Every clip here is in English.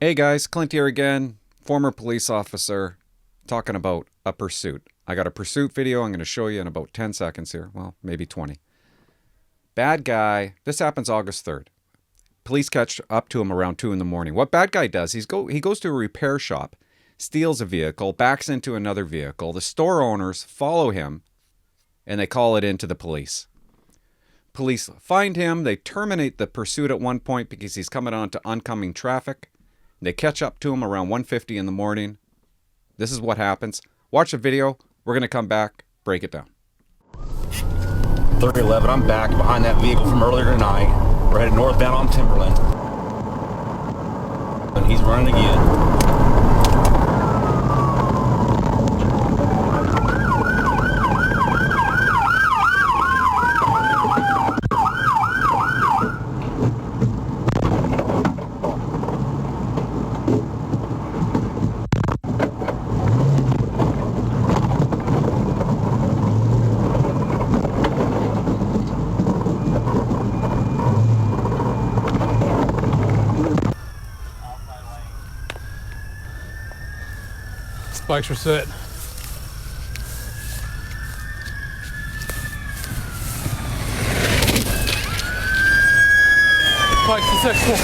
Hey guys, Clint here again, former police officer, talking about a pursuit. I got a pursuit video I'm going to show you in about 10 seconds here. Well, maybe 20. Bad guy, this happens August 3rd. Police catch up to him around 2 in the morning. What bad guy does, he goes to a repair shop, steals a vehicle, backs into another vehicle. The store owners follow him, and they call it in to the police. Police find him. They terminate the pursuit at one point because he's coming onto oncoming traffic. They catch up to him around 1:50 in the morning. This is what happens. Watch the video. We're going to come back, break it down. 311, I'm back behind that vehicle from earlier tonight. We're headed northbound on Timberland. And he's running again. Spikes are set. Spikes successful.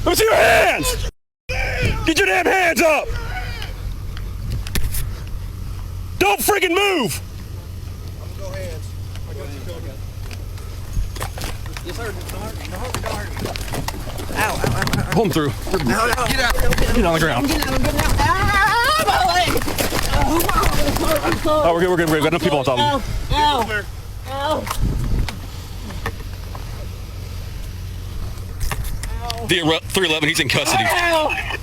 Let me see your hands! Get your damn hands up! Don't freaking move! No hands. I got you covered. Yes, sir. No hurt. Ow, ow, ow, ow. Pull him through. No, no. Get out. Get on the ground. I'm getting out. Ah, my leg. Oh, we're good, we're good. We've got enough people on top of him. Ow. Ow. The 311, he's in custody. Ow.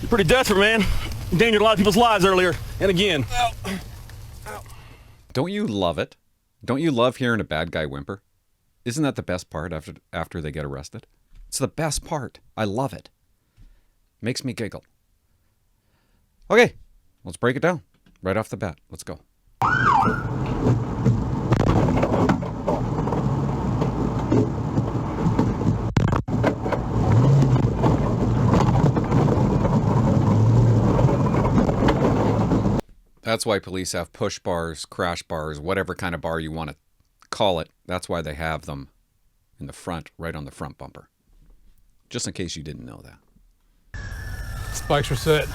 You're pretty desperate, man. You endangered a lot of people's lives earlier. And again. Don't you love it? Don't you love hearing a bad guy whimper? Isn't that the best part after they get arrested? It's the best part. I love it. Makes me giggle. Okay, let's break it down. Right off the bat. Let's go. That's why police have push bars, crash bars, whatever kind of bar you want to call it. That's why they have them in the front, right on the front bumper. Just in case you didn't know that. Spikes are set.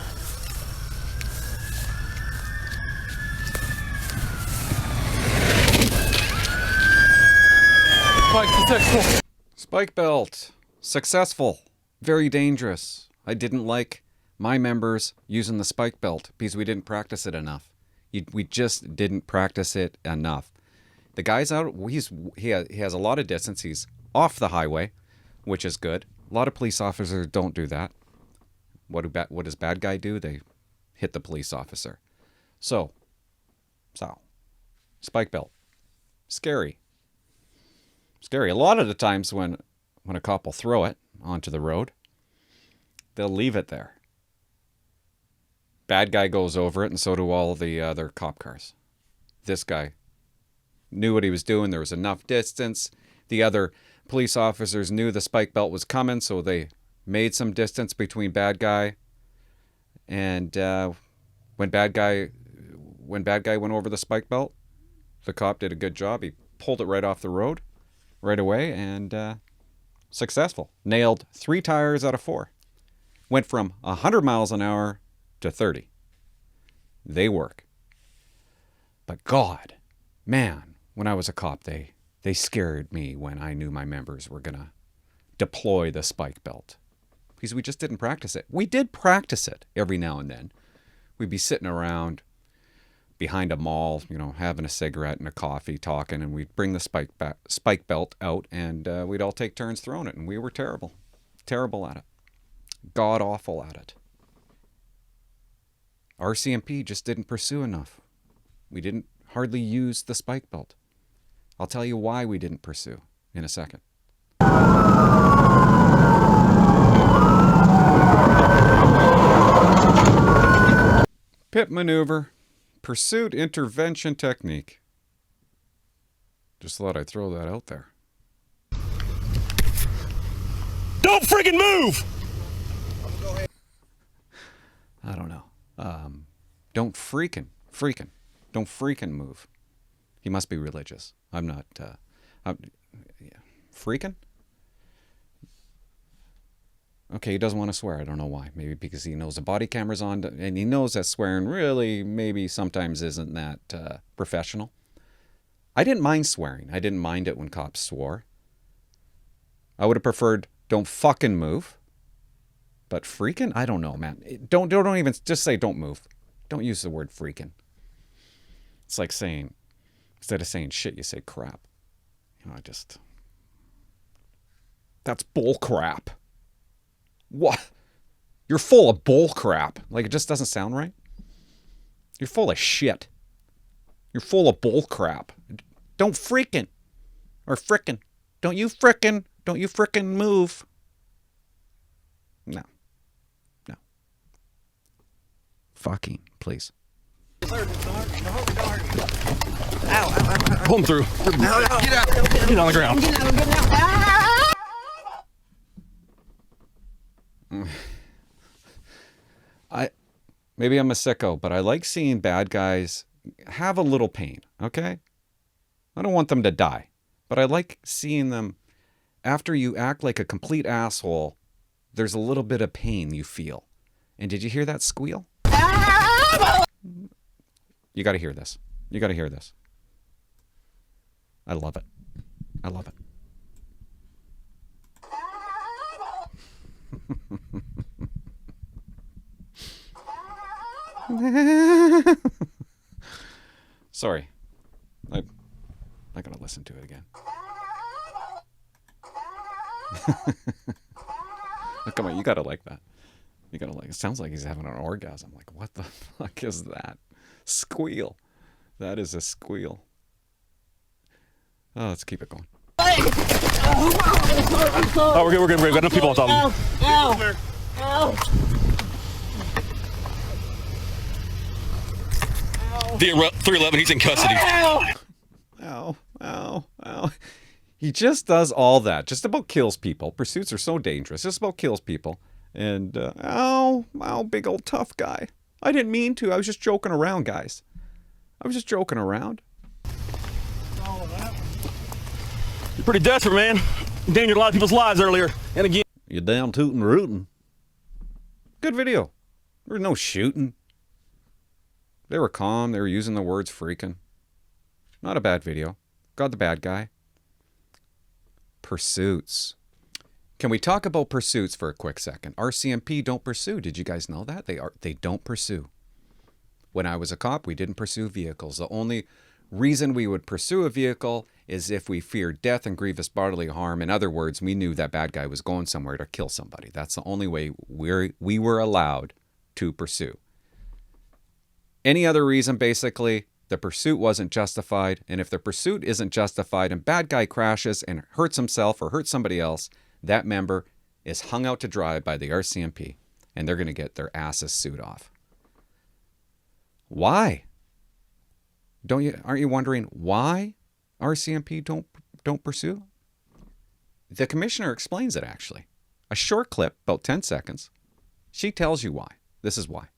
Spikes successful. Spike belt. Successful. Very dangerous. I didn't like my members using the spike belt because we didn't practice it enough. We just didn't practice it enough. The guy's out. He has a lot of distance. He's off the highway, which is good. A lot of police officers don't do that. What does bad guy do? They hit the police officer. So, spike belt. Scary. Scary. A lot of the times when a cop will throw it onto the road, they'll leave it there. Bad guy goes over it, and so do all the other cop cars. This guy knew what he was doing. There was enough distance. The other police officers knew the spike belt was coming, so they made some distance between bad guy and when bad guy went over the spike belt, the cop did a good job. He pulled it right off the road right away and successful. Nailed 3 tires out of 4. Went from 100 miles an hour to 30. They work. But God, man, when I was a cop, they scared me when I knew my members were going to deploy the spike belt. Because we just didn't practice it. We did practice it every now and then. We'd be sitting around behind a mall, having a cigarette and a coffee, talking, and we'd bring the spike belt out, and we'd all take turns throwing it, and we were terrible at it, god awful at it. RCMP just didn't pursue enough. We didn't hardly use the spike belt. I'll tell you why we didn't pursue in a second. Pit maneuver. Pursuit intervention technique. Just thought I'd throw that out there. Don't freaking move! I don't know. Don't freaking move. He must be religious. I'm not. Freaking? Okay, he doesn't want to swear. I don't know why. Maybe because he knows the body camera's on, and he knows that swearing really maybe sometimes isn't that professional. I didn't mind swearing. I didn't mind it when cops swore. I would have preferred don't fucking move. But freaking? I don't know, man. Don't even, just say don't move. Don't use the word freaking. It's like saying, instead of saying shit, you say crap. That's bull crap. What? You're full of bull crap. Like, it just doesn't sound right. You're full of shit. You're full of bull crap. Don't freaking. Or frickin'. Don't you frickin' move. No. Fucking, please. Pull him through. Get on the ground. Maybe I'm a sicko, but I like seeing bad guys have a little pain, okay? I don't want them to die, but I like seeing them, after you act like a complete asshole, there's a little bit of pain you feel. And did you hear that squeal? You got to hear this. I love it. Sorry. I gotta listen to it again. Come on, you gotta like that. It sounds like he's having an orgasm. Like, what the fuck is that? Squeal. That is a squeal. Oh, let's keep it going. Oh, we're good. We've got enough people on top of him. Ow. The 311, he's in custody. Ow. He just does all that. Just about kills people. Pursuits are so dangerous. Just about kills people. And, ow, big old tough guy. I didn't mean to. I was just joking around, guys. I was just joking around. You're pretty desperate, man. You endangered a lot of people's lives earlier. And again. You damn tootin' rootin'. Good video. There was no shooting. They were calm. They were using the words freaking. Not a bad video. Got the bad guy. Pursuits. Can we talk about pursuits for a quick second? RCMP don't pursue. Did you guys know that? They don't pursue. When I was a cop, we didn't pursue vehicles. The only reason we would pursue a vehicle is if we feared death and grievous bodily harm. In other words, we knew that bad guy was going somewhere to kill somebody. That's the only way we were allowed to pursue. Any other reason, basically, the pursuit wasn't justified. And if the pursuit isn't justified and bad guy crashes and hurts himself or hurts somebody else, that member is hung out to dry by the RCMP, and they're going to get their asses sued off. Why? Aren't you wondering why RCMP don't pursue? The commissioner explains it, actually. A short clip, about 10 seconds. She tells you why. This is why.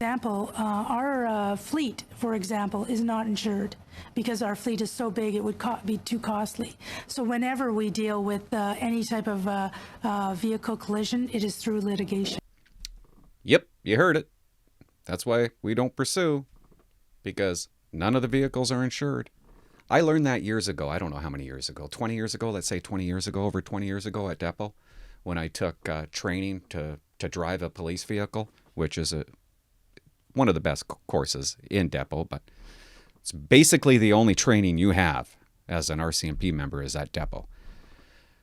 Example, our fleet, for example, is not insured because our fleet is so big it would be too costly. So whenever we deal with any type of vehicle collision, it is through litigation. Yep, you heard it. That's why we don't pursue, because none of the vehicles are insured. I learned that years ago. I don't know how many years ago. 20 years ago, let's say 20 years ago, over 20 years ago at Depot, when I took training to drive a police vehicle, which is one of the best courses in depot, but it's basically the only training you have as an RCMP member is at depot.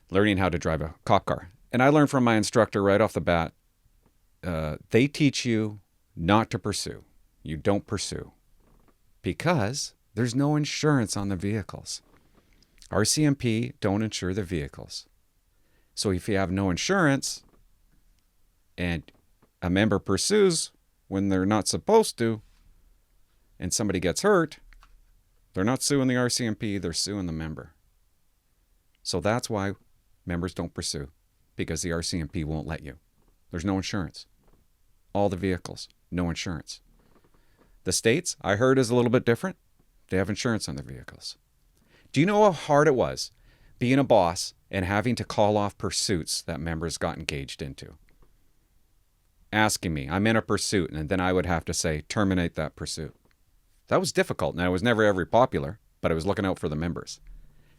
Learning how to drive a cop car. And I learned from my instructor right off the bat, they teach you not to pursue. You don't pursue because there's no insurance on the vehicles. RCMP don't insure the vehicles. So if you have no insurance and a member pursues when they're not supposed to and somebody gets hurt, they're not suing the RCMP, they're suing the member. So that's why members don't pursue, because the RCMP won't let you. There's no insurance. All the vehicles, no insurance. The States, I heard, is a little bit different. They have insurance on their vehicles. Do you know how hard it was being a boss and having to call off pursuits that members got engaged into? Asking me, I'm in a pursuit, and then I would have to say, terminate that pursuit. That was difficult. Now, it was never ever popular, but I was looking out for the members.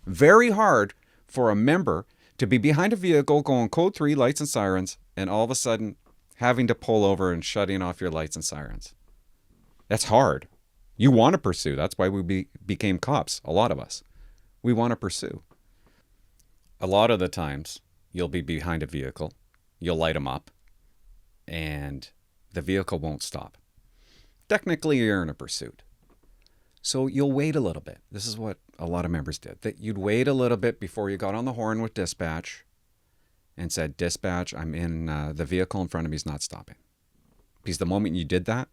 Very hard for a member to be behind a vehicle going code 3, lights and sirens, and all of a sudden having to pull over and shutting off your lights and sirens. That's hard. You want to pursue. That's why we became cops, a lot of us. We want to pursue. A lot of the times, you'll be behind a vehicle, you'll light them up, and the vehicle won't stop. Technically, you're in a pursuit. So you'll wait a little bit. This is what a lot of members did. That you'd wait a little bit before you got on the horn with dispatch and said, dispatch, I'm in the vehicle in front of me is not stopping. Because the moment you did that,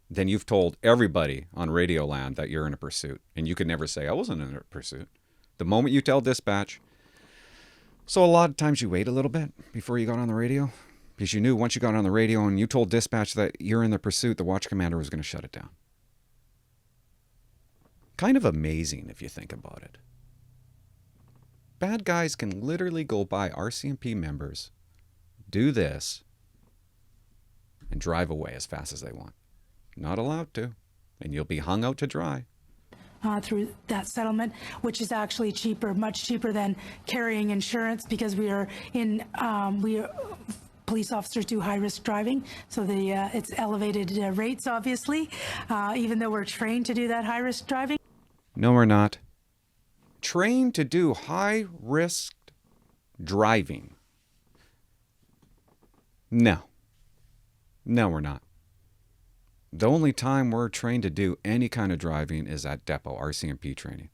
then you've told everybody on Radio Land that you're in a pursuit. And you could never say, I wasn't in a pursuit. The moment you tell dispatch. So a lot of times you wait a little bit before you got on the radio. Because you knew once you got on the radio and you told dispatch that you're in the pursuit, the watch commander was going to shut it down. Kind of amazing if you think about it. Bad guys can literally go by RCMP members, do this, and drive away as fast as they want. Not allowed to. And you'll be hung out to dry. Through that settlement, which is actually cheaper, much cheaper than carrying insurance, because police officers do high-risk driving, so it's elevated rates, obviously, even though we're trained to do that high-risk driving. No, we're not. Trained to do high-risk driving. No. No, we're not. The only time we're trained to do any kind of driving is at depot, RCMP training.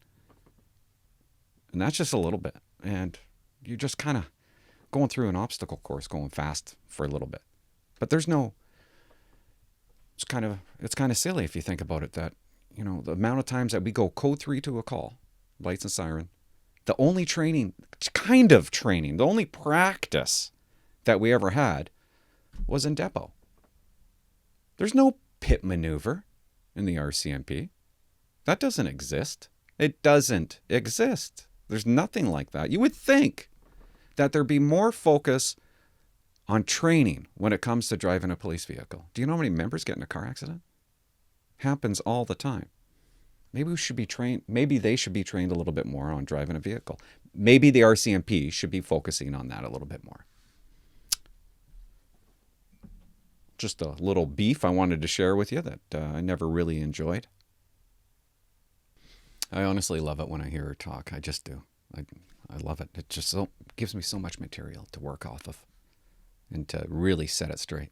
And that's just a little bit. And you're just kind of going through an obstacle course, going fast for a little bit. But there's no... It's kind of silly if you think about it, that, you know, the amount of times that we go code 3 to a call, lights and siren, the only training, the only practice that we ever had was in depot. There's no pit maneuver in the RCMP. That doesn't exist. It doesn't exist. There's nothing like that. You would think that there'd be more focus on training when it comes to driving a police vehicle. Do you know how many members get in a car accident? Happens all the time. Maybe we should be trained. Maybe they should be trained a little bit more on driving a vehicle. Maybe the RCMP should be focusing on that a little bit more. Just a little beef I wanted to share with you that I never really enjoyed. I honestly love it when I hear her talk. I just do. I love it. It just gives me so much material to work off of and to really set it straight.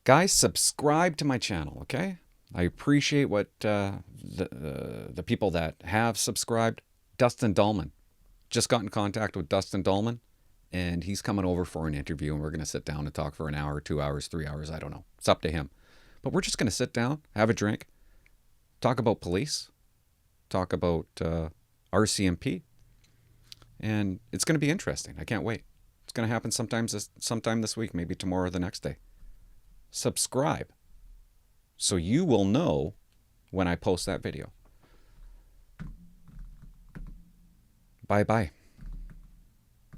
Guys, subscribe to my channel, okay? I appreciate what the people that have subscribed. Dustin Dahlman. Just got in contact with Dustin Dahlman. And he's coming over for an interview, and we're going to sit down and talk for an hour, 2 hours, 3 hours. I don't know. It's up to him. But we're just going to sit down, have a drink, talk about police, talk about RCMP, and it's going to be interesting. I can't wait. It's going to happen sometime this week, maybe tomorrow or the next day. Subscribe so you will know when I post that video. Bye-bye.